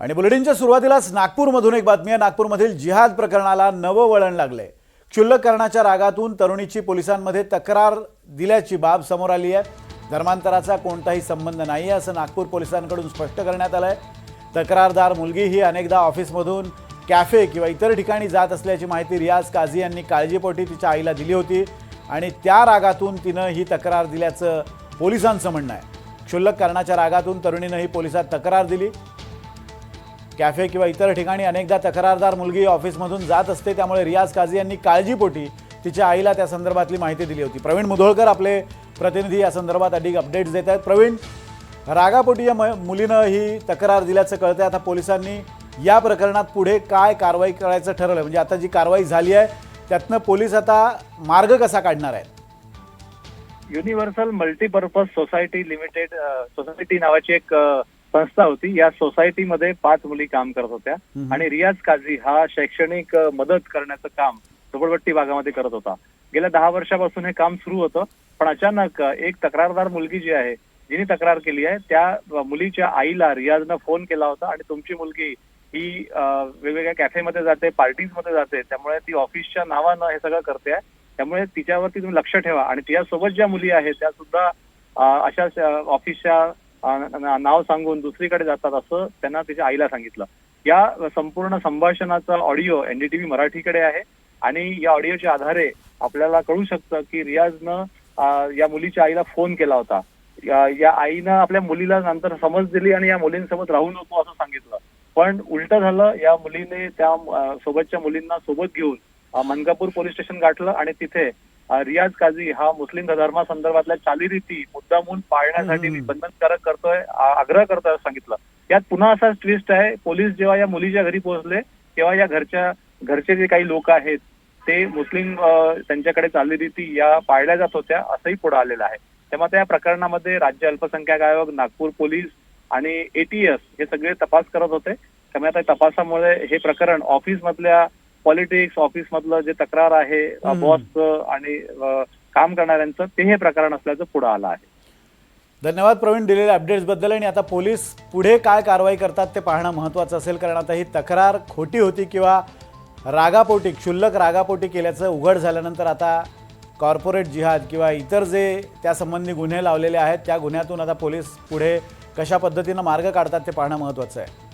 आणि बुलेटिनच्या सुरुवातीलाच नागपूरमधून एक बातमी आहे। नागपूरमधील जिहाद प्रकरणाला नवं वळण लागले। क्षुल्लककरणाच्या रागातून तरुणीची पोलिसांमध्ये तक्रार दिल्याची बाब समोर आली आहे। धर्मांतराचा कोणताही संबंध नाही असं नागपूर पोलिसांकडून स्पष्ट करण्यात आलं आहे। तक्रारदार मुलगी ही अनेकदा ऑफिसमधून कॅफे किंवा इतर ठिकाणी जात असल्याची माहिती रियाज काझी यांनी काळजीपोटी तिच्या आईला दिली होती आणि त्या रागातून तिनं ही तक्रार दिल्याचं पोलिसांचं म्हणणं आहे। क्षुल्लककरणाच्या रागातून तरुणीनं ही पोलिसात तक्रार दिली। कॅफे किंवा इतर ठिकाणी अनेकदा तक्रारदार मुलगी ऑफिसमधून जात असते, त्यामुळे रियाज काझी यांनी काळजीपोटी तिच्या आईला त्या संदर्भातली माहिती दिली होती। प्रवीण मुधोळकर आपले प्रतिनिधी या संदर्भात अधिक अपडेट्स देत आहेत। प्रवीण, रागापोटी या मुलीनं ही तक्रार दिल्याचं कळतंय। आता पोलिसांनी या प्रकरणात पुढे काय कारवाई करायचं ठरवलं, म्हणजे आता जी कारवाई झाली आहे त्यातनं पोलीस आता मार्ग कसा काढणार आहेत? Universal multipurpose society limited society नावाची एक संस्था होती। या सोसायटीमध्ये 5 मुली काम करत होत्या आणि रियाज काझी हा शैक्षणिक मदत करण्याचं काम झोपडपट्टी भागामध्ये करत होता। गेल्या 10 वर्षापासून हे काम सुरू होतं, पण अचानक एक तक्रारदार मुलगी जी आहे, जिने तक्रार केली आहे, त्या मुलीच्या आईला रियाजनं फोन केला होता आणि तुमची मुलगी ही वेगवेगळ्या कॅफेमध्ये जाते, पार्टीजमध्ये जाते, त्यामुळे ती ऑफिसच्या नावानं हे सगळं करते आहे, त्यामुळे तिच्यावरती तुम्ही लक्ष ठेवा आणि तिच्यासोबत ज्या मुली आहेत त्या सुद्धा अशाच ऑफिसच्या नाव सांगून दुसरीकडे जातात असं त्यांना तिच्या आईला सांगितलं। या संपूर्ण संभाषणाचा ऑडिओ एनडीटीव्ही मराठीकडे आहे आणि या ऑडिओच्या आधारे आपल्याला कळू शकतं की रियाजनं या मुलीच्या आईला फोन केला होता। या आईनं आपल्या मुलीला नंतर समज दिली आणि या मुलींसोबत राहू नको असं सांगितलं, पण उलटं झालं। या मुलीने त्या सोबतच्या मुलींना सोबत घेऊन मनकापूर पोलीस स्टेशन गाठलं आणि तिथे रियाज काझी हा मुस्लिम धर्मासंदर्भातल्या चालीरीती मुद्दामून पाळण्यासाठी बंधनकारक करतोय, आग्रह करतोय असं सांगितलं। यात पुन्हा असा ट्विस्ट आहे, पोलीस जेव्हा या मुलीच्या घरी पोहोचले तेव्हा या घरचे जे काही लोक आहेत ते मुस्लिम त्यांच्याकडे चालीरीती या पाळल्या जात होत्या असंही पुढे आलेलं आहे। त्यामुळे या प्रकरणामध्ये राज्य अल्पसंख्याक आयोग, नागपूर पोलीस आणि ATS हे सगळे तपास करत होते। त्यामुळे आता तपासामुळे हे प्रकरण ऑफिस मधल्या पॉलिटिक्स, ऑफिस मधलं जे तक्रार आहे बॉसचं आणि काम करणाऱ्यांचं, ते हे प्रकरण असल्याचं पुढे आलं आहे। धन्यवाद प्रवीण दिलेल्या अपडेट्स बद्दल। आणि आता पोलीस पुढे काय कारवाई करतात ते पाहणं महत्त्वाचं असेल, कारण आता ही तक्रार खोटी होती किंवा रागापोटी, क्षुल्लक रागापोटी केल्याचं उघड झाल्यानंतर आता कॉर्पोरेट जिहाद किंवा इतर जे त्यासंबंधी गुन्हे लावलेले आहेत त्या गुन्ह्यातून आता पोलीस पुढे कशा पद्धतीनं मार्ग काढतात ते पाहणं महत्त्वाचं आहे।